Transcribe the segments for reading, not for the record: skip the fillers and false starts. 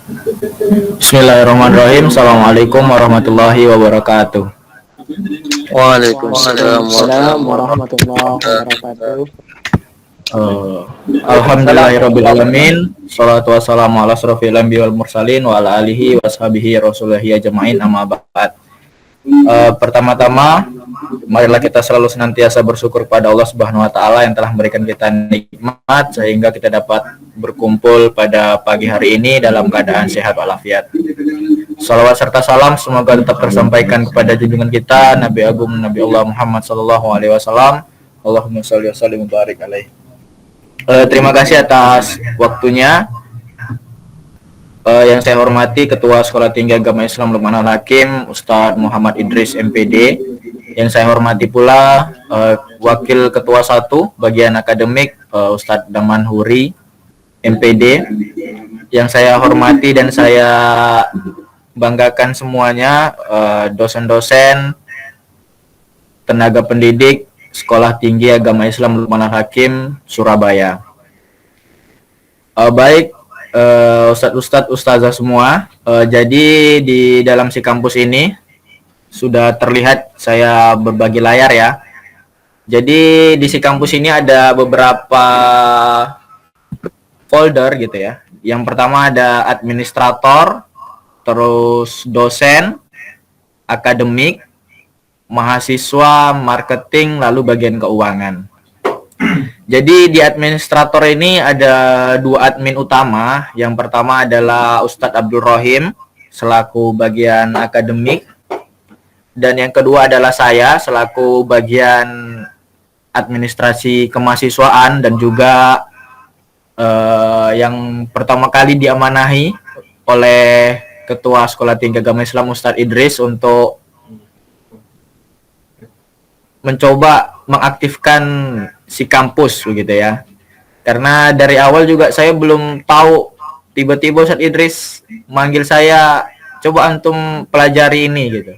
Bismillahirrahmanirrahim. Assalamualaikum warahmatullahi wabarakatuh. Waalaikumsalam Waalaikumsalam warahmatullahi warahmatullahi wabarakatuh. wabarakatuh. Alhamdulillahirabbil alamin. Shalatu wassalamu ala asrofil anbiya'i wal mursalin wa ala alihi washabihi rasulihi ajmain amma ba'd. Pertama-tama marilah kita selalu senantiasa bersyukur pada Allah Subhanahu wa taala yang telah memberikan kita nikmat sehingga kita dapat berkumpul pada pagi hari ini dalam keadaan sehat walafiat. Salawat serta salam semoga tetap tersampaikan kepada junjungan kita Nabi Agung Nabi Allah Muhammad sallallahu alaihi wasallam. Allahumma shalli wa sallim wa barik alaihi. Terima kasih atas waktunya. Yang saya hormati Ketua Sekolah Tinggi Agama Islam Lukman Al-Hakim Ustadz Muhammad Idris MPD. Yang saya hormati pula Wakil Ketua 1 bagian akademik Ustadz Daman Huri MPD. Yang saya hormati dan saya banggakan semuanya dosen-dosen, tenaga pendidik Sekolah Tinggi Agama Islam Lukman Al-Hakim Surabaya. Baik, Ustadz Ustazah semua, jadi di dalam si kampus ini sudah terlihat saya berbagi layar ya. Jadi di si kampus ini ada beberapa folder gitu ya. Yang pertama ada administrator, terus dosen, akademik, mahasiswa, marketing, lalu bagian keuangan. Jadi di administrator ini ada 2 admin utama. Yang pertama adalah Ustadz Abdul Rohim selaku bagian akademik, dan yang kedua adalah saya selaku bagian administrasi kemahasiswaan dan juga yang pertama kali diamanahi oleh Ketua Sekolah Tinggi Agama Islam Ustadz Idris untuk mencoba mengaktifkan si kampus begitu ya. Karena dari awal juga saya belum tahu, tiba-tiba Ustadz Idris manggil saya, coba antum pelajari ini gitu.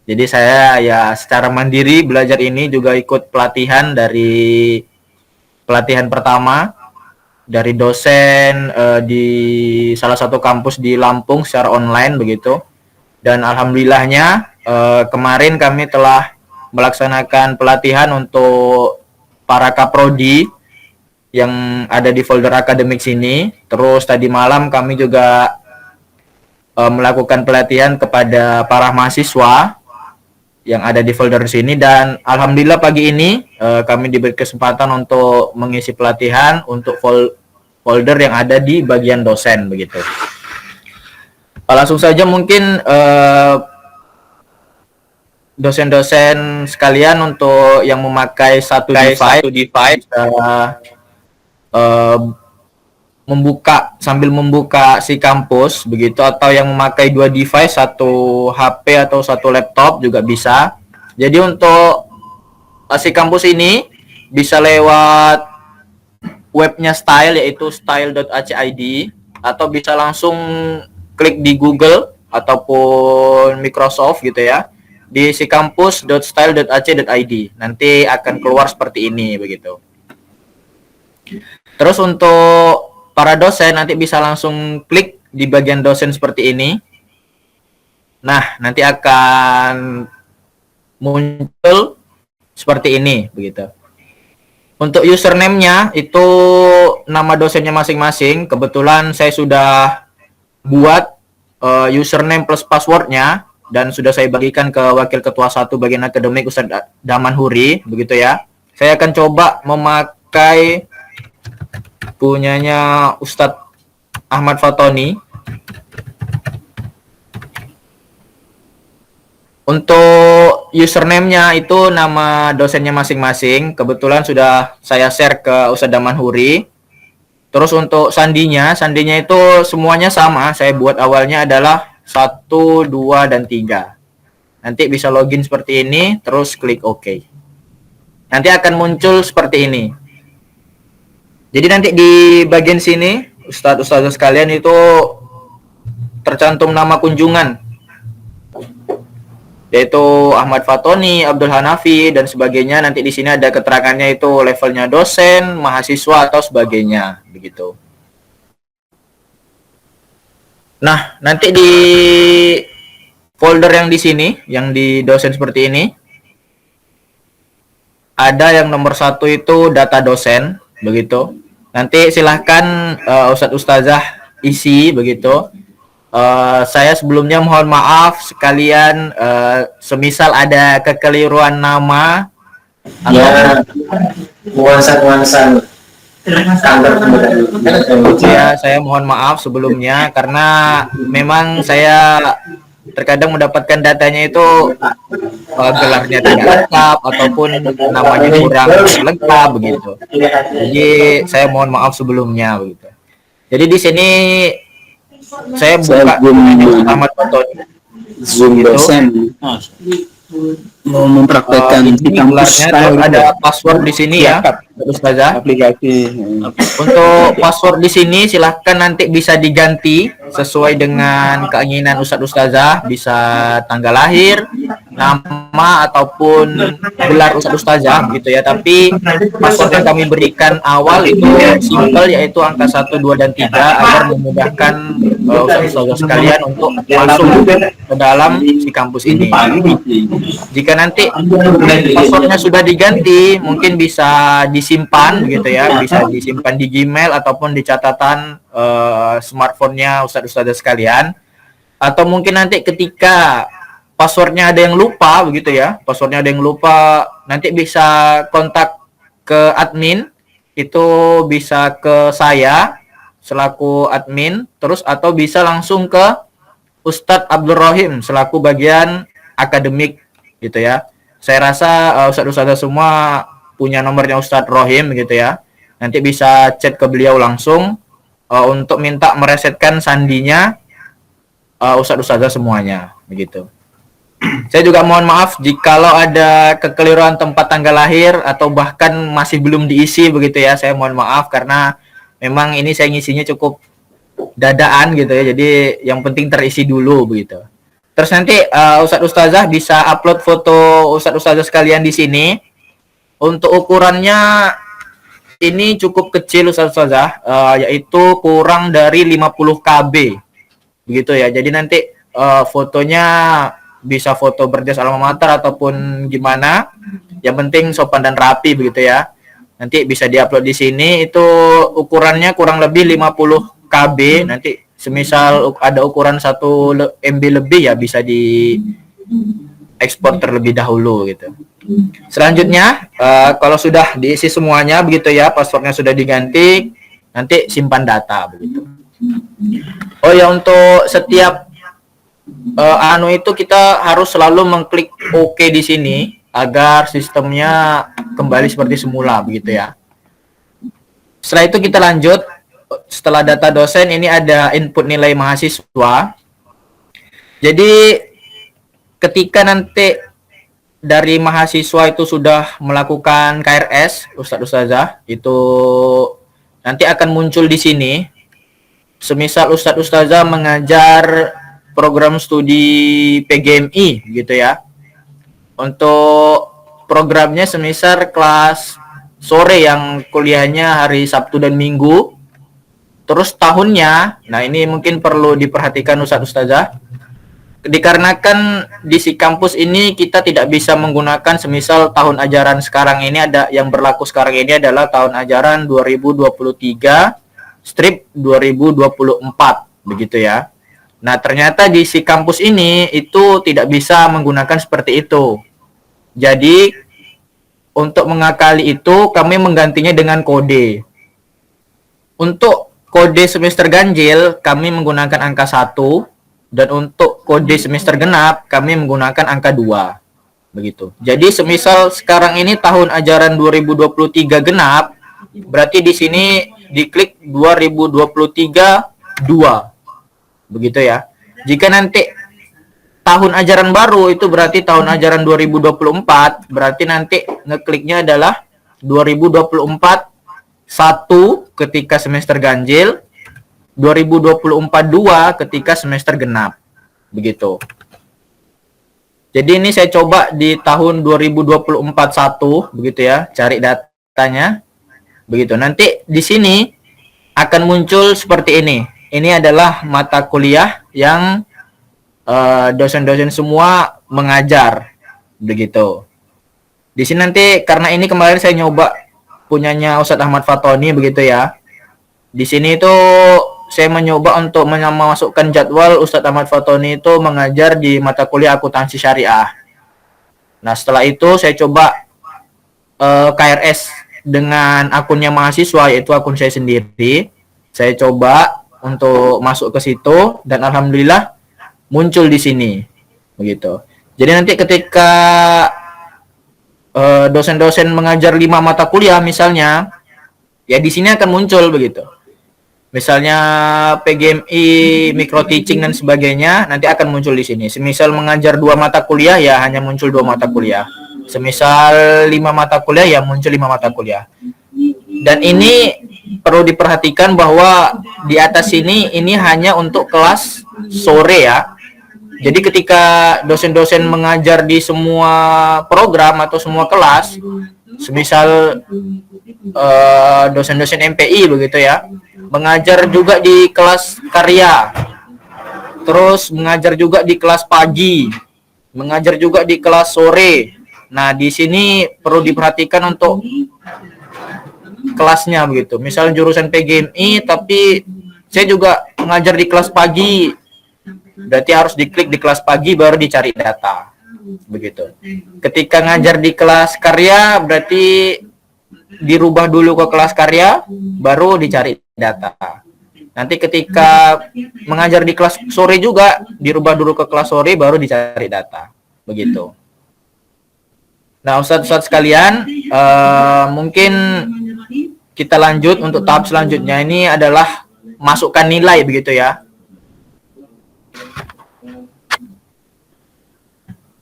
Jadi saya ya secara mandiri belajar ini, juga ikut pelatihan dari pelatihan pertama dari dosen di salah satu kampus di Lampung secara online begitu. Dan alhamdulillahnya kemarin kami telah melaksanakan pelatihan untuk para kaprodi yang ada di folder akademik sini. Terus tadi malam kami juga melakukan pelatihan kepada para mahasiswa yang ada di folder sini, dan alhamdulillah pagi ini kami diberi kesempatan untuk mengisi pelatihan untuk folder yang ada di bagian dosen begitu. Langsung saja mungkin dosen-dosen sekalian untuk yang memakai satu device membuka sambil membuka si kampus begitu, atau yang memakai 2 device, satu HP atau satu laptop juga bisa. Jadi untuk si kampus ini bisa lewat webnya Style, yaitu style.ac.id, atau bisa langsung klik di Google ataupun Microsoft gitu ya, di sikampus.style.ac.id. Nanti akan keluar seperti ini begitu. Terus untuk para dosen nanti bisa langsung klik di bagian dosen seperti ini. Nah, nanti akan muncul seperti ini begitu. Untuk username-nya itu nama dosennya masing-masing. Kebetulan saya sudah buat username plus passwordnya dan sudah saya bagikan ke Wakil Ketua 1 bagian akademik Ustadz Daman Huri begitu ya. Saya akan coba memakai punyanya Ustadz Ahmad Fatoni. Untuk username-nya itu nama dosennya masing-masing. Kebetulan sudah saya share ke Ustadz Daman Huri. Terus untuk sandinya itu semuanya sama. Saya buat awalnya adalah 1, 2, dan 3. Nanti bisa login seperti ini, terus klik OK. Nanti akan muncul seperti ini. Jadi nanti di bagian sini Ustadz sekalian itu tercantum nama kunjungan, yaitu Ahmad Fatoni, Abdul Hanafi dan sebagainya. Nanti di sini ada keterangannya itu levelnya dosen, mahasiswa atau sebagainya begitu. Nah, nanti di folder yang di sini, yang di dosen seperti ini, ada yang nomor 1 itu data dosen, begitu. Nanti silahkan Ustadz Ustazah isi begitu. Saya sebelumnya mohon maaf sekalian, semisal ada kekeliruan nama atau Ya, nuansa-nuansa standar ya, saya mohon maaf sebelumnya karena memang saya terkadang mendapatkan datanya itu gelarnya tidak lengkap ataupun namanya kurang lengkap begitu. Jadi saya mohon maaf sebelumnya begitu. Jadi di sini saya buka pertama contohnya Zoom gitu. dosen mau mempraktekkan di kampus Terus ada password di sini ya, Ustazah. aplikasi. Untuk password di sini silahkan nanti bisa diganti sesuai dengan keinginan Ustadz Ustazah, bisa tanggal lahir, nama ataupun gelar Ustadz Ustazah gitu ya. Tapi password yang kami berikan awal itu simple, yaitu angka 1, 2, dan 3 agar memudahkan Ustadz Ustazah sekalian untuk masuk ke dalam si kampus ini. Jika nanti passwordnya sudah diganti, mungkin bisa disimpan gitu ya, bisa disimpan di Gmail ataupun di catatan smartphone-nya Ustadz-Ustadzah sekalian. Atau mungkin nanti ketika passwordnya ada yang lupa begitu ya, passwordnya ada yang lupa, nanti bisa kontak ke admin, itu bisa ke saya selaku admin, terus atau bisa langsung ke Ustadz Abdul Rohim selaku bagian akademik gitu ya. Saya rasa Ustadz-Ustadzah semua punya nomornya Ustadz Rohim gitu ya. Nanti bisa chat ke beliau langsung untuk minta meresetkan sandinya Ustadz-Ustadzah semuanya begitu. Saya juga mohon maaf jikalau ada kekeliruan tempat tanggal lahir atau bahkan masih belum diisi begitu ya. Saya mohon maaf karena memang ini saya ngisinya cukup dadaan gitu ya. Jadi yang penting terisi dulu begitu. Terus nanti Ustadz Ustazah bisa upload foto Ustadz Ustazah sekalian di sini. Untuk ukurannya ini cukup kecil Ustadz Ustazah, yaitu kurang dari 50 KB. Begitu ya. Jadi nanti fotonya bisa foto berjas alma mater ataupun gimana. Yang penting sopan dan rapi begitu ya. Nanti bisa diupload di sini, itu ukurannya kurang lebih 50 KB. Nanti semisal ada ukuran 1 MB lebih ya bisa di ekspor terlebih dahulu gitu. Selanjutnya kalau sudah diisi semuanya begitu ya, passwordnya sudah diganti, nanti simpan data begitu. Oh ya, untuk setiap itu kita harus selalu mengklik OK di sini agar sistemnya kembali seperti semula begitu ya. Setelah itu kita lanjut. Setelah data dosen ini ada input nilai mahasiswa. Jadi ketika nanti dari mahasiswa itu sudah melakukan KRS, Ustadz Ustazah, itu nanti akan muncul di sini. Semisal Ustadz Ustazah mengajar program studi PGMI gitu ya. Untuk programnya semisal kelas sore yang kuliahnya hari Sabtu dan Minggu. Terus tahunnya, nah ini mungkin perlu diperhatikan Ustadz Ustazah. Dikarenakan di si kampus ini kita tidak bisa menggunakan semisal tahun ajaran sekarang ini ada yang berlaku sekarang ini adalah tahun ajaran 2023/2024 begitu ya. Nah, ternyata di si kampus ini itu tidak bisa menggunakan seperti itu. Jadi untuk mengakali itu kami menggantinya dengan kode. Untuk kode semester ganjil kami menggunakan angka 1 dan untuk kode semester genap kami menggunakan angka 2. Begitu. Jadi semisal sekarang ini tahun ajaran 2023 genap, berarti di sini diklik 2023 2. Begitu ya. Jika nanti tahun ajaran baru itu berarti tahun ajaran 2024, berarti nanti ngekliknya adalah 2024 1 ketika semester ganjil, 2024-2 ketika semester genap. Begitu. Jadi ini saya coba di tahun 2024-1 begitu ya, cari datanya. Begitu. Nanti di sini akan muncul seperti ini. ini adalah mata kuliah yang dosen-dosen semua mengajar begitu. Di sini nanti karena ini kemarin saya nyoba punyanya Ustadz Ahmad Fatoni begitu ya. Di sini itu saya mencoba untuk memasukkan jadwal Ustadz Ahmad Fatoni itu mengajar di mata kuliah akuntansi syariah. Nah, setelah itu saya coba KRS dengan akunnya mahasiswa, yaitu akun saya sendiri. Saya coba untuk masuk ke situ dan alhamdulillah muncul di sini. Begitu. Jadi nanti ketika dosen-dosen mengajar 5 mata kuliah misalnya, ya di sini akan muncul begitu. Misalnya PGMI, micro teaching dan sebagainya nanti akan muncul di sini. Semisal mengajar 2 mata kuliah ya hanya muncul 2 mata kuliah. Semisal 5 mata kuliah ya muncul 5 mata kuliah. Dan ini perlu diperhatikan bahwa di atas ini hanya untuk kelas sore ya. Jadi ketika dosen-dosen mengajar di semua program atau semua kelas, semisal dosen-dosen MPI begitu ya, mengajar juga di kelas karya, terus mengajar juga di kelas pagi, mengajar juga di kelas sore. Nah, di sini perlu diperhatikan untuk kelasnya begitu. Misal jurusan PGMI, tapi saya juga mengajar di kelas pagi, berarti harus diklik di kelas pagi baru dicari data begitu. Ketika ngajar di kelas karya berarti dirubah dulu ke kelas karya baru dicari data. Nanti ketika mengajar di kelas sore juga dirubah dulu ke kelas sore baru dicari data begitu. Nah, Ustadz sekalian, mungkin kita lanjut untuk tahap selanjutnya. Ini adalah masukkan nilai begitu ya.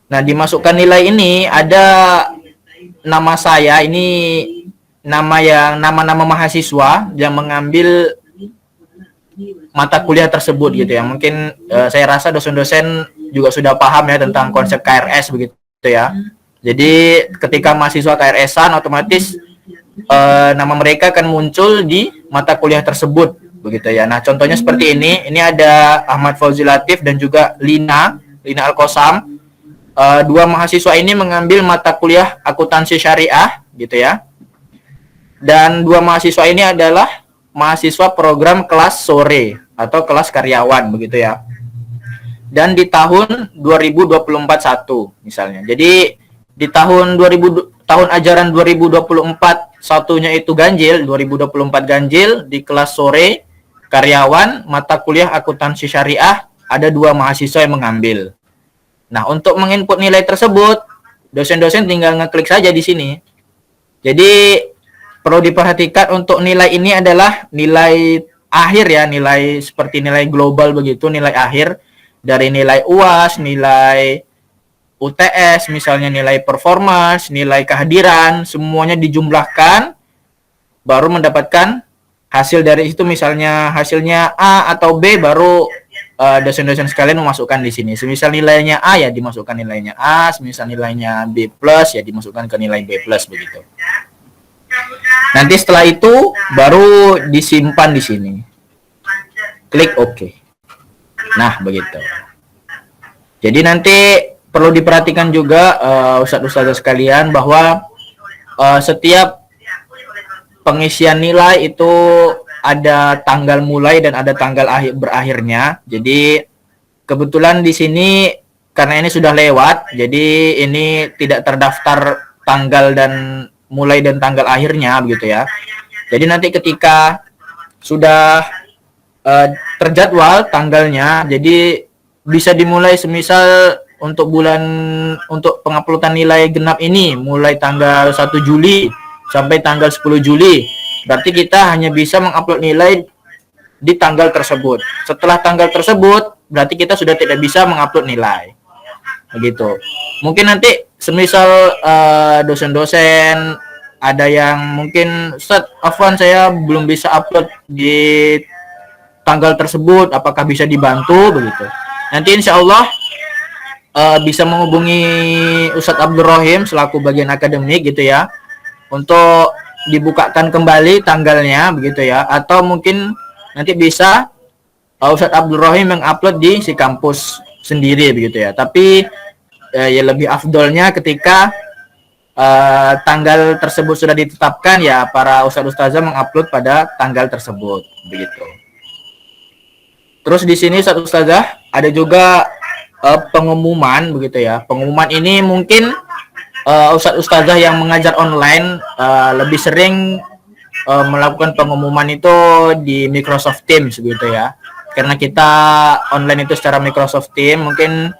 Nah, dimasukkan nilai ini ada nama saya, ini nama-nama mahasiswa yang mengambil mata kuliah tersebut gitu ya. Mungkin saya rasa dosen-dosen juga sudah paham ya tentang konsep KRS begitu ya. Jadi ketika mahasiswa KRS-an otomatis nama mereka akan muncul di mata kuliah tersebut begitu ya. Nah, contohnya seperti ini. Ini ada Ahmad Fauzi Latif dan juga Lina Al-Qosam. 2 mahasiswa ini mengambil mata kuliah akuntansi syariah gitu ya. Dan 2 mahasiswa ini adalah mahasiswa program kelas sore atau kelas karyawan begitu ya. Dan di tahun 2024 misalnya. Jadi di tahun tahun ajaran 2024 satunya itu ganjil, 2024 ganjil di kelas sore karyawan mata kuliah akuntansi syariah ada 2 mahasiswa yang mengambil. Nah, untuk menginput nilai tersebut, dosen-dosen tinggal ngeklik saja di sini. Jadi, perlu diperhatikan untuk nilai ini adalah nilai akhir ya, nilai seperti nilai global begitu, nilai akhir dari nilai UAS, nilai UTS, misalnya nilai performance, nilai kehadiran, semuanya dijumlahkan, baru mendapatkan hasil dari itu. Misalnya hasilnya A atau B, baru dosen-dosen sekalian memasukkan di sini. Semisal nilainya A ya dimasukkan nilainya A, semisal nilainya B+ ya dimasukkan ke nilai B+ begitu. Nanti setelah itu baru disimpan di sini. Klik OK. Nah, begitu. Jadi nanti perlu diperhatikan juga ustadz-ustadz sekalian bahwa setiap pengisian nilai itu ada tanggal mulai dan ada tanggal berakhirnya. Jadi kebetulan di sini karena ini sudah lewat, jadi ini tidak terdaftar tanggal dan mulai dan tanggal akhirnya begitu ya. Jadi nanti ketika sudah terjadwal tanggalnya, jadi bisa dimulai semisal untuk penguploadan nilai genap ini mulai tanggal 1 Juli sampai tanggal 10 Juli. Berarti kita hanya bisa mengupload nilai di tanggal tersebut. Setelah tanggal tersebut, berarti kita sudah tidak bisa mengupload nilai. Begitu. Mungkin nanti semisal dosen-dosen ada yang mungkin, Ustadz, Afwan saya belum bisa upload di tanggal tersebut, apakah bisa dibantu begitu. Nanti insya Allah bisa menghubungi Ustadz Abdul Rahim selaku bagian akademik gitu ya, untuk dibukakan kembali tanggalnya begitu ya, atau mungkin nanti bisa Ustadz Abdul Rahim yang upload di si kampus sendiri begitu ya. Tapi ya lebih afdolnya ketika tanggal tersebut sudah ditetapkan, ya para ustadz ustazah mengupload pada tanggal tersebut begitu. Terus di sini ustadz ustazah ada juga pengumuman begitu ya. Pengumuman ini mungkin ustadz ustazah yang mengajar online lebih sering melakukan pengumuman itu di Microsoft Teams begitu ya. Karena kita online itu secara Microsoft Teams, mungkin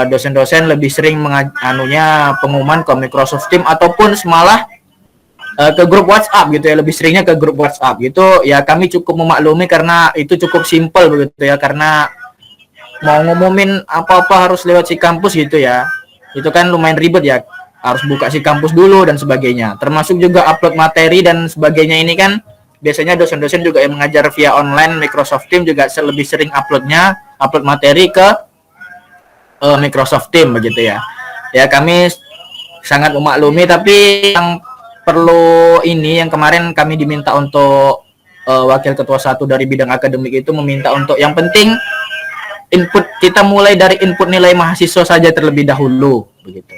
dosen-dosen lebih sering pengumuman ke Microsoft Teams ataupun malah ke grup WhatsApp gitu ya, lebih seringnya ke grup WhatsApp gitu ya. Kami cukup memaklumi karena itu cukup simpel begitu ya, karena mau ngumumin apa-apa harus lewat si kampus gitu ya, itu kan lumayan ribet ya, harus buka si kampus dulu dan sebagainya, termasuk juga upload materi dan sebagainya. Ini kan biasanya dosen-dosen juga yang mengajar via online Microsoft Teams juga lebih sering upload materi ke Microsoft Teams begitu ya. Ya kami sangat memaklumi, tapi yang perlu yang kemarin kami diminta untuk wakil ketua 1 dari bidang akademik itu meminta untuk yang penting input, kita mulai dari input nilai mahasiswa saja terlebih dahulu begitu.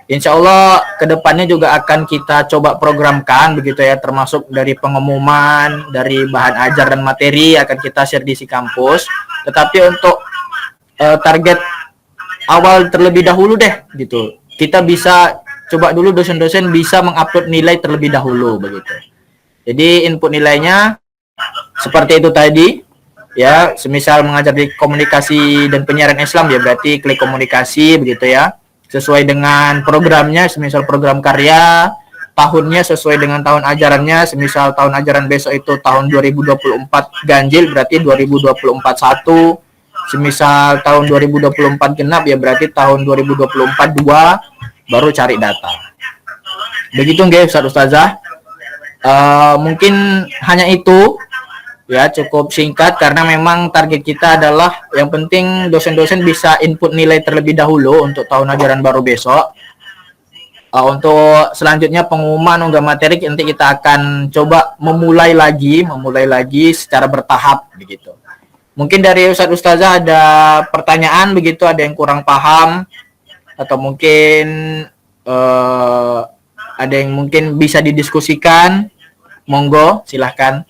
Insya Allah kedepannya juga akan kita coba programkan begitu ya, termasuk dari pengumuman, dari bahan ajar dan materi akan kita share di si kampus. Tetapi untuk target awal terlebih dahulu deh gitu, kita bisa coba dulu dosen-dosen bisa mengupload nilai terlebih dahulu begitu. Jadi input nilainya seperti itu tadi ya, semisal mengajar di komunikasi dan penyiaran Islam ya berarti klik komunikasi begitu ya, sesuai dengan programnya, semisal program karya, tahunnya sesuai dengan tahun ajarannya, semisal tahun ajaran besok itu tahun 2024 ganjil berarti 2024-1, semisal tahun 2024 genap ya berarti tahun 2024-2, baru cari data. Begitu nggih Ustaz Ustazah. Mungkin hanya itu ya, cukup singkat karena memang target kita adalah yang penting dosen-dosen bisa input nilai terlebih dahulu untuk tahun ajaran baru besok. Untuk selanjutnya pengumuman unggah materi nanti kita akan coba memulai lagi secara bertahap begitu. Mungkin dari Ustadz Ustazah ada pertanyaan begitu, ada yang kurang paham atau mungkin ada yang mungkin bisa didiskusikan, monggo silahkan.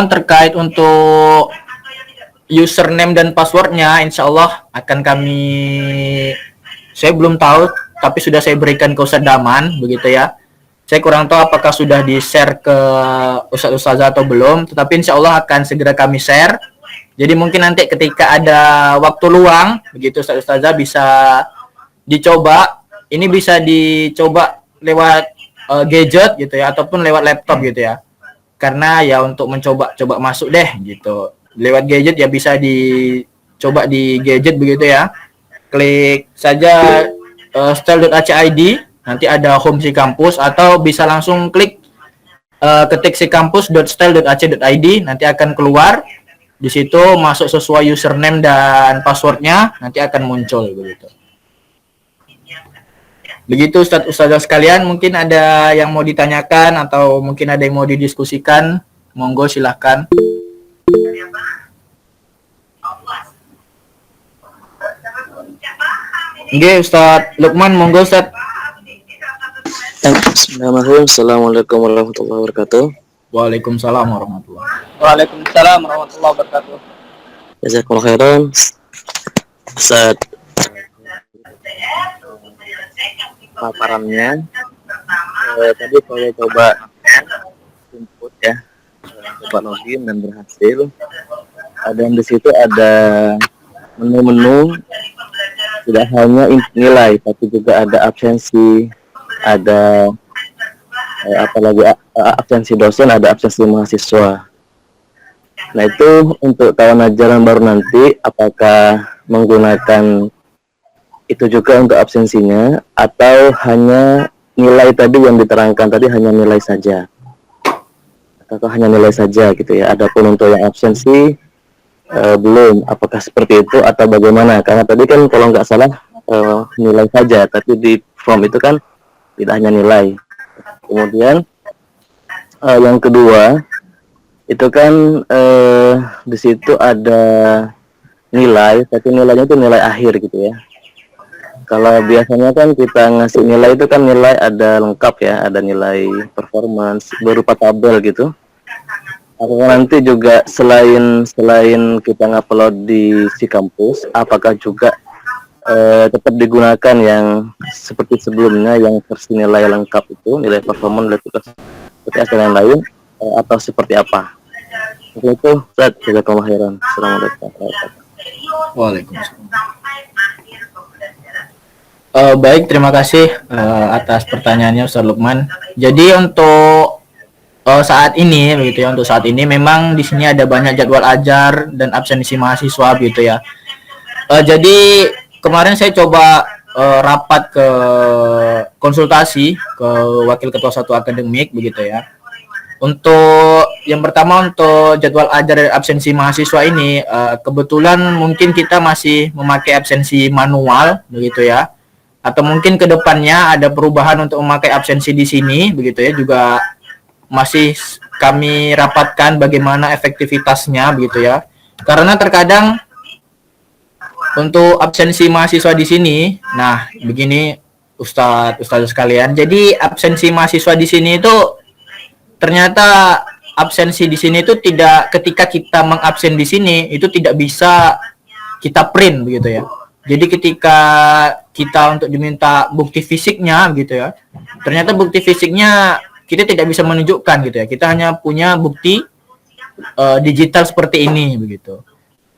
Terkait untuk username dan passwordnya, insya Allah akan saya belum tahu, tapi sudah saya berikan ke Ustadz Daman begitu ya. Saya kurang tahu apakah sudah di-share ke Ustadz Ustazah atau belum, tetapi insya Allah akan segera kami share. Jadi mungkin nanti ketika ada waktu luang begitu Ustadz Ustazah bisa dicoba. Ini bisa dicoba lewat gadget gitu ya, ataupun lewat laptop gitu ya. Karena ya untuk mencoba masuk deh gitu. Lewat gadget ya bisa dicoba di gadget begitu ya. Klik saja style.ac.id, nanti ada home si kampus, atau bisa langsung klik ketik si kampus.style.ac.id, nanti akan keluar. Di situ masuk sesuai username dan passwordnya, nanti akan muncul begitu. Begitu Ustadz Ustazah sekalian, mungkin ada yang mau ditanyakan atau mungkin ada yang mau didiskusikan, monggo silahkan. Oke, Ustadz Lukman, monggo Ustadz. Bismillahirrahmanirrahim. Assalamualaikum warahmatullahi wabarakatuh. Waalaikumsalam warahmatullahi wabarakatuh. Jazakumullah khairan. Ustaz, paparannya tadi saya coba input ya, coba login dan berhasil. Dan di situ ada menu-menu, tidak hanya nilai tapi juga ada absensi, ada apalagi absensi dosen, ada absensi mahasiswa. Nah itu untuk tahun ajaran baru nanti, apakah menggunakan itu juga untuk absensinya atau hanya nilai tadi yang diterangkan tadi, hanya nilai saja? atau hanya nilai saja gitu ya. Adapun untuk yang absensi belum, apakah seperti itu atau bagaimana? Karena tadi kan kalau nggak salah nilai saja, tapi di form itu kan tidak hanya nilai. Kemudian yang kedua itu kan di situ ada nilai, tapi nilainya itu nilai akhir gitu ya. Kalau biasanya kan kita ngasih nilai itu kan nilai ada lengkap ya, ada nilai performance berupa tabel gitu. Apakah nanti juga selain kita ngupload di si kampus, apakah juga tetap digunakan yang seperti sebelumnya yang versi nilai lengkap itu, nilai performance, nilai tugas, seperti yang lain, atau seperti apa? Itu Ustaz, jazakallahu khairan. Assalamualaikum warahmatullahi wabarakatuh. Waalaikumsalam. Baik, terima kasih atas pertanyaannya Ustaz Lukman. Jadi untuk saat ini begitu ya, untuk saat ini memang di sini ada banyak jadwal ajar dan absensi mahasiswa gitu ya. Jadi kemarin saya coba rapat ke konsultasi ke Wakil Ketua Satu Akademik begitu ya. Untuk yang pertama untuk jadwal ajar dan absensi mahasiswa ini kebetulan mungkin kita masih memakai absensi manual begitu ya. Atau mungkin ke depannya ada perubahan untuk memakai absensi di sini begitu ya, juga masih kami rapatkan bagaimana efektivitasnya begitu ya. Karena terkadang untuk absensi mahasiswa di sini, nah begini Ustadz sekalian. Jadi absensi mahasiswa di sini itu ternyata absensi di sini itu tidak, ketika kita mengabsen di sini itu tidak bisa kita print begitu ya. Jadi ketika kita untuk diminta bukti fisiknya gitu ya, ternyata bukti fisiknya kita tidak bisa menunjukkan gitu ya. Kita hanya punya bukti digital seperti ini begitu.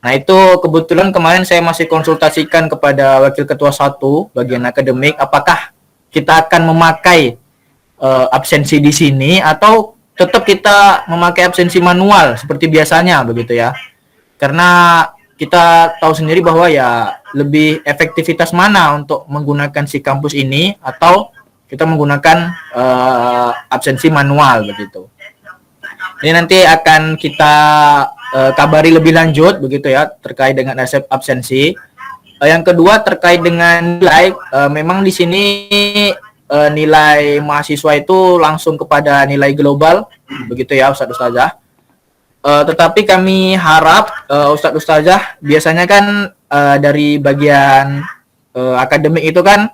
Nah itu kebetulan kemarin saya masih konsultasikan kepada Wakil Ketua 1 bagian akademik, apakah kita akan memakai absensi di sini atau tetap kita memakai absensi manual seperti biasanya begitu ya. Karena kita tahu sendiri bahwa ya lebih efektivitas mana untuk menggunakan si kampus ini atau kita menggunakan absensi manual begitu. Ini nanti akan kita kabari lebih lanjut begitu ya terkait dengan absensi. Yang kedua terkait dengan nilai, memang di sini nilai mahasiswa itu langsung kepada nilai global begitu ya Ustazah. Tetapi kami harap Ustazah biasanya kan dari bagian akademik itu kan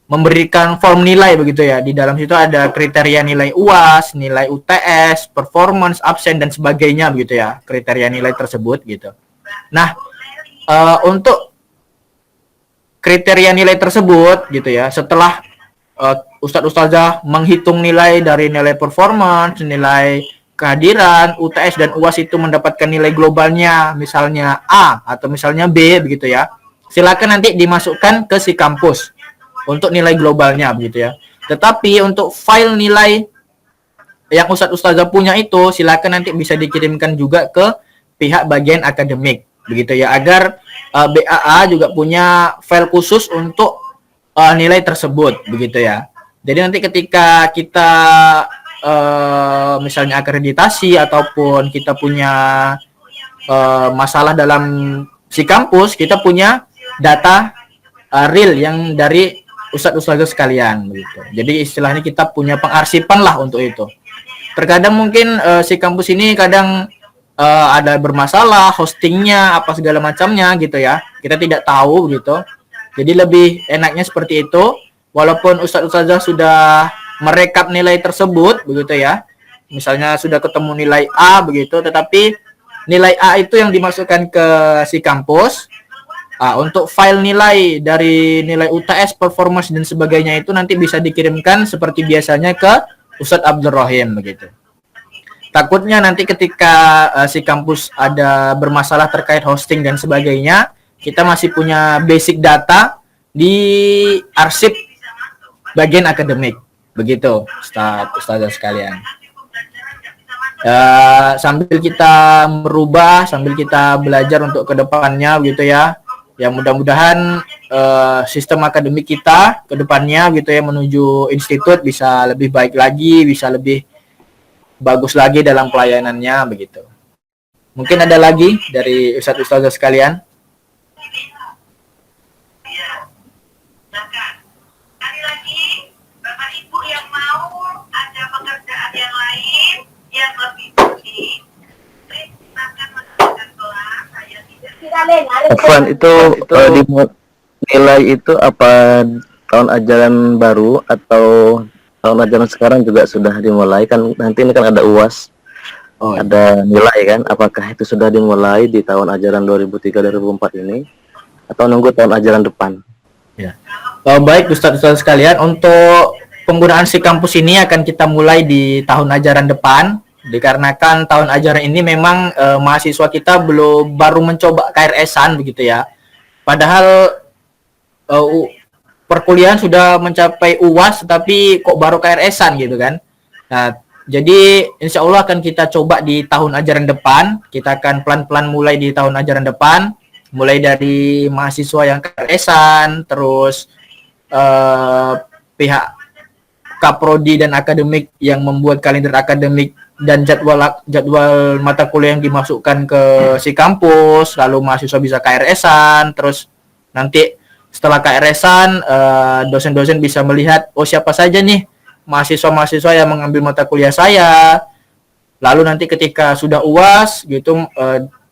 memberikan form nilai begitu ya. Di dalam situ ada kriteria nilai UAS, nilai UTS, performance, absen dan sebagainya begitu ya. Kriteria nilai tersebut gitu. Nah, untuk kriteria nilai tersebut gitu ya, setelah Ustazah menghitung nilai dari nilai performance, nilai kehadiran, UTS dan UAS itu mendapatkan nilai globalnya misalnya A atau misalnya B begitu ya. Silakan nanti dimasukkan ke si kampus untuk nilai globalnya begitu ya. Tetapi untuk file nilai yang Ustazah punya itu silakan nanti bisa dikirimkan juga ke pihak bagian akademik begitu ya, agar BAA juga punya file khusus untuk nilai tersebut begitu ya. Jadi nanti ketika kita misalnya akreditasi ataupun kita punya masalah dalam si kampus, kita punya data real yang dari ustadz sekalian begitu. Jadi istilahnya kita punya pengarsipan lah untuk itu. Terkadang mungkin si kampus ini kadang ada bermasalah hostingnya apa segala macamnya gitu ya. Kita tidak tahu gitu. Jadi lebih enaknya seperti itu. Walaupun ustazah sudah merekap nilai tersebut begitu ya, misalnya sudah ketemu nilai A begitu, tetapi nilai A itu yang dimasukkan ke si kampus. Untuk file nilai dari nilai UTS, performance dan sebagainya itu nanti bisa dikirimkan seperti biasanya ke Ustadz Abdul Rahim begitu. Takutnya nanti ketika si kampus ada bermasalah terkait hosting dan sebagainya, kita masih punya basic data di arsip bagian akademik. Begitu, Ustazah sekalian. Sambil kita merubah, sambil kita belajar untuk kedepannya gitu ya. Ya mudah-mudahan sistem akademik kita kedepannya gitu ya menuju institut bisa lebih baik lagi, bisa lebih bagus lagi dalam pelayanannya begitu. Mungkin ada lagi dari ustadz-ustadzah sekalian? Sekali lagi, Bapak Ibu yang mau ada pekerjaan yang lain yang lebih baik, silakan mengajukan doa. Saya tidak. Afwan, itu nilai itu apa tahun ajaran baru atau tahun ajaran sekarang juga sudah dimulai? Kan nanti ini kan ada UAS, ada nilai kan? Apakah itu sudah dimulai di tahun ajaran 2003-2004 ini atau nunggu tahun ajaran depan? Ya. Baik Ustadz-Ustadz sekalian, untuk penggunaan si kampus ini akan kita mulai di tahun ajaran depan, dikarenakan tahun ajaran ini memang mahasiswa kita baru mencoba KRS-an begitu ya. Padahal perkuliahan sudah mencapai UAS tapi kok baru KRS-an gitu kan. Nah, jadi insya Allah akan kita coba di tahun ajaran depan. Kita akan pelan-pelan mulai di tahun ajaran depan, mulai dari mahasiswa yang KRS-an, terus pihak Kaprodi dan akademik yang membuat kalender akademik dan jadwal mata kuliah yang dimasukkan ke si kampus, lalu mahasiswa bisa KRS-an, terus nanti setelah KRS-an dosen-dosen bisa melihat siapa saja nih mahasiswa-mahasiswa yang mengambil mata kuliah saya. Lalu nanti ketika sudah UAS gitu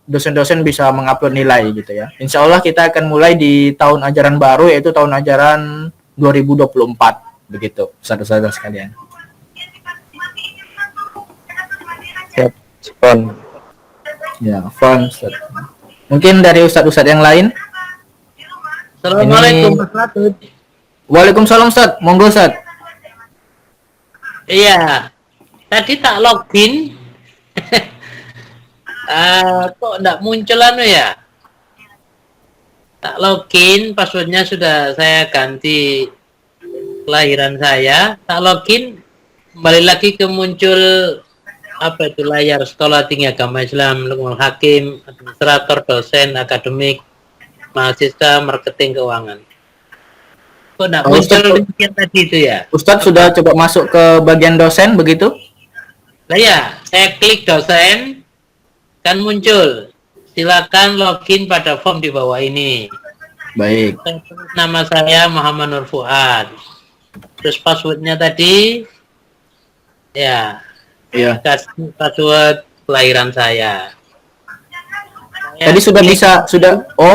dosen-dosen bisa mengupload nilai gitu ya. Insya Allah kita akan mulai di tahun ajaran baru, yaitu tahun ajaran 2024 begitu, saudara-saudara sekalian. Siap, Spon. Ya, fun. Mungkin dari ustadz-ustadz yang lain. Assalamualaikum Mas Latut. Waalaikumsalam Ustadz, monggo Ustadz. Iya, tadi tak login. Kok enggak muncul ya? Tak login, passwordnya sudah saya ganti kelahiran saya. Tak login, kembali lagi ke muncul apa itu layar Sekolah Tinggi Agama Islam Lukmanul Hakim, administrator, dosen, akademik, mahasiswa, marketing, keuangan. Kok enggak muncul yang tadi itu ya? Ustadz sudah coba masuk ke bagian dosen begitu? Nah ya, saya klik dosen, kan muncul. Silakan login pada form di bawah ini. Baik. Nama saya Muhammad Nur Fuad. Terus passwordnya tadi, ya, kasih password kelahiran saya. Tadi sudah bisa,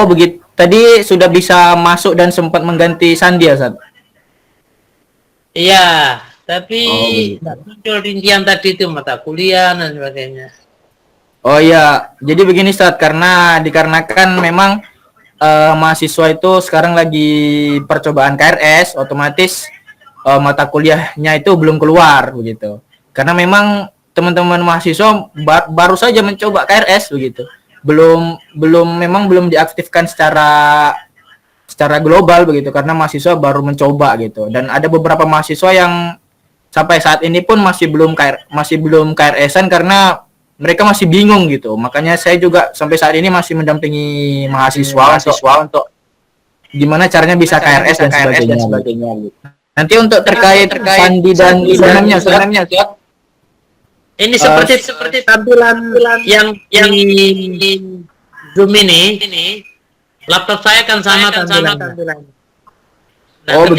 begitu. Tadi sudah bisa masuk dan sempat mengganti sandi ya, Ustadz? Iya, tapi nggak muncul rincian tadi itu mata kuliah dan sebagainya. Oh iya, jadi begini Ustadz, dikarenakan memang mahasiswa itu sekarang lagi percobaan KRS, otomatis mata kuliahnya itu belum keluar begitu. Karena memang teman-teman mahasiswa baru saja mencoba KRS begitu. Belum diaktifkan secara global begitu, karena mahasiswa baru mencoba gitu. Dan ada beberapa mahasiswa yang sampai saat ini pun masih belum KRS-an karena mereka masih bingung gitu. Makanya saya juga sampai saat ini masih mendampingi mahasiswa untuk gimana caranya bisa KRS dan sebagainya gitu. Nanti untuk terkait sandi dan sebenarnya ini seperti tampilan yang di Zoom ini, laptop saya kan sama tampilannya. Nah,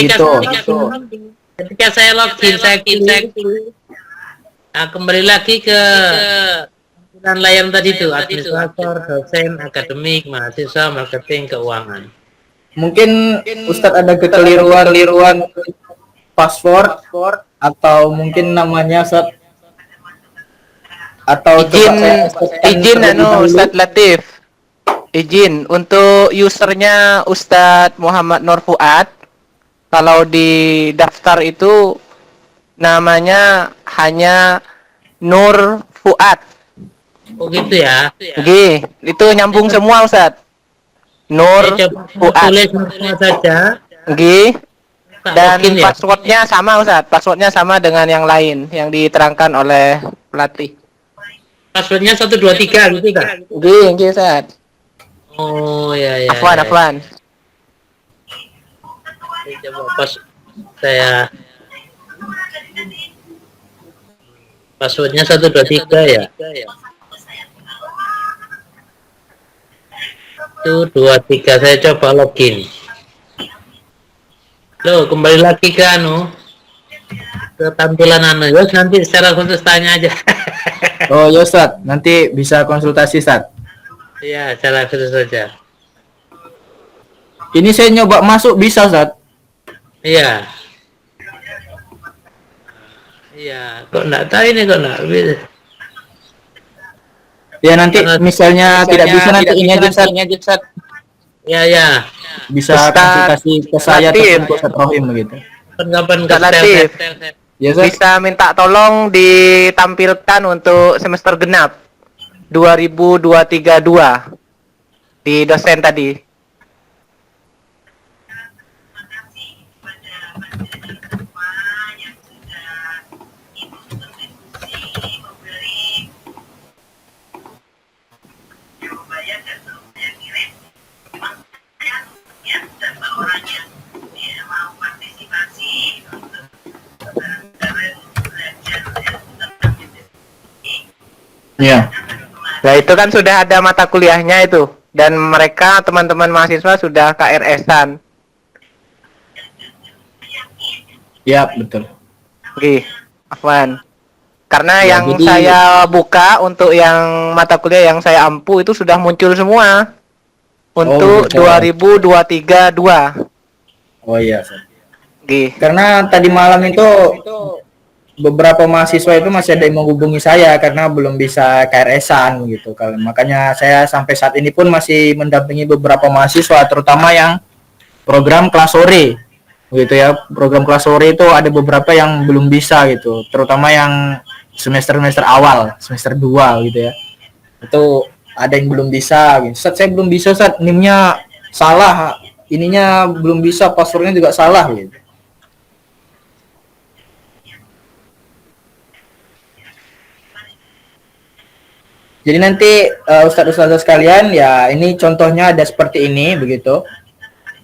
ketika saya login, saya klik, kembali lagi ke tampilan layar tadi itu, administrator, dosen, akademik, mahasiswa, marketing, keuangan. Mungkin Ustadz ada kekeliruan password atau mungkin namanya Ustadz, atau izin Ustadz Latif, izin untuk usernya Ustadz Muhammad Nur Fuad. Kalau di daftar itu namanya hanya Nur Fuad. Oh gitu ya? Oke, itu nyambung semua Ustadz. Nur Fuad. Tulis nama saja. Oke. Dan Ya? passwordnya sama Ustadz. Passwordnya sama dengan yang lain yang diterangkan oleh pelatih. Passwordnya 123 gitu kan? Oke, Ustadz. Oh ya. Afwan. Coba pas saya Passwordnya 123 ya. Itu 23 saya coba login. Loh, kembali lagi ke ke tampilan Yos, nanti secara khusus tanya aja. Oh ya Ustaz, nanti bisa konsultasi Ustaz. Iya, secara khusus saja. Ini saya nyoba masuk bisa Ustaz. Iya. Iya, kok enggak tahu ini kok enggak bisa. Ya nanti misalnya tidak bisa nanti ini aja Ustaz. Ya, ya. Bisa Ustaz konsultasi ke saya Latif. ataupun ke Ustaz Rohim begitu. Kapan-kapan Ustaz Latif. Ya Ustaz. Bisa minta tolong ditampilkan untuk semester genap 2023-2 di dosen tadi. Terima kasih kepada Bapak semua yang sudah ikut kontribusi memberi jawabannya dan seluruhnya kirim. Memang saya ya beberapa orang yang mau partisipasi untuk bareng-bareng belajar tentang ini. Iya. Nah itu kan sudah ada mata kuliahnya itu. Dan mereka teman-teman mahasiswa sudah KRS-an. Ya, betul. Oke, Afwan. Karena Ya, yang jadi- saya buka untuk yang mata kuliah yang saya ampu itu sudah muncul semua. Untuk gitu. 2023-2. Oh iya Ustaz. Oke. Karena tadi malam itu beberapa mahasiswa itu masih ada yang menghubungi saya karena belum bisa KRS-an gitu. Kalau makanya saya sampai saat ini pun masih mendampingi beberapa mahasiswa terutama yang program kelas sore. Gitu ya. Program kelas sore itu ada beberapa yang belum bisa gitu, terutama yang semester awal, semester 2 gitu ya. Itu ada yang belum bisa gitu. Ustaz, saya belum bisa Ustaz, NIM-nya salah, ininya belum bisa, passwordnya juga salah gitu. Jadi nanti Ustadz-ustadzah sekalian ya ini contohnya ada seperti ini begitu.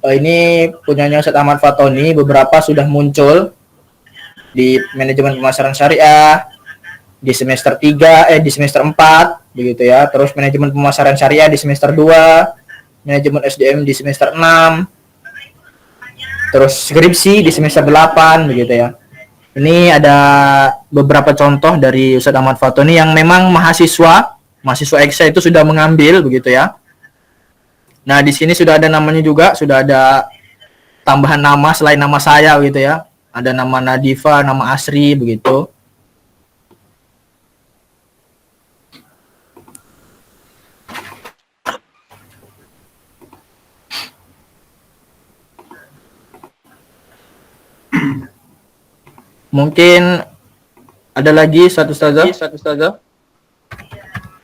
Ini punyanya Ustadz Ahmad Fatoni, beberapa sudah muncul di manajemen pemasaran syariah di semester 3 di semester 4 begitu ya. Terus manajemen pemasaran syariah di semester 2, manajemen SDM di semester 6. Terus skripsi di semester 8 begitu ya. Ini ada beberapa contoh dari Ustadz Ahmad Fatoni yang memang mahasiswa EXA itu sudah mengambil begitu ya. Nah, di sini sudah ada namanya juga, sudah ada tambahan nama selain nama saya gitu ya. Ada nama Nadifa, nama Asri begitu. Mungkin ada lagi satu ustazah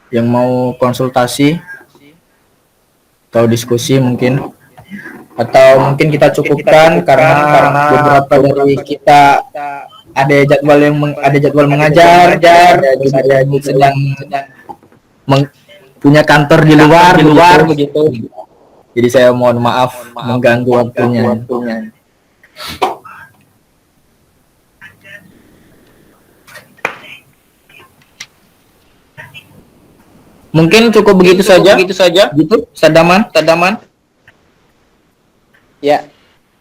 yang mau konsultasi atau diskusi mungkin, atau mungkin kita cukupkan karena beberapa dari kita ada jadwal mengajar, terus ada yang sedang punya kantor di luar begitu. Jadi saya mohon maaf mengganggu waktunya. Mungkin cukup begitu saja. Gitu, Sadaman. Ya.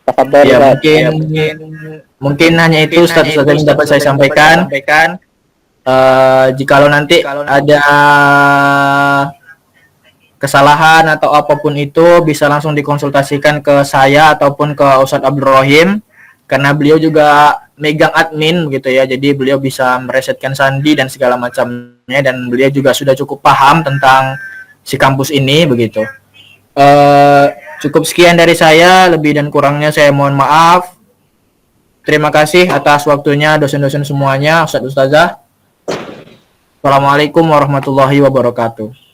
Apa kabar? Ya, Ustaz? mungkin hanya itu status-status yang dapat saya sampaikan. Jikalau nanti ada kesalahan atau apapun itu bisa langsung dikonsultasikan ke saya ataupun ke Ustadz Abdul Rohim, karena beliau juga megang admin gitu ya, jadi beliau bisa meresetkan sandi dan segala macamnya, dan beliau juga sudah cukup paham tentang si kampus ini begitu. Cukup sekian dari saya, lebih dan kurangnya saya mohon maaf. Terima kasih atas waktunya dosen-dosen semuanya, Ustadz Ustazah. Assalamualaikum warahmatullahi wabarakatuh.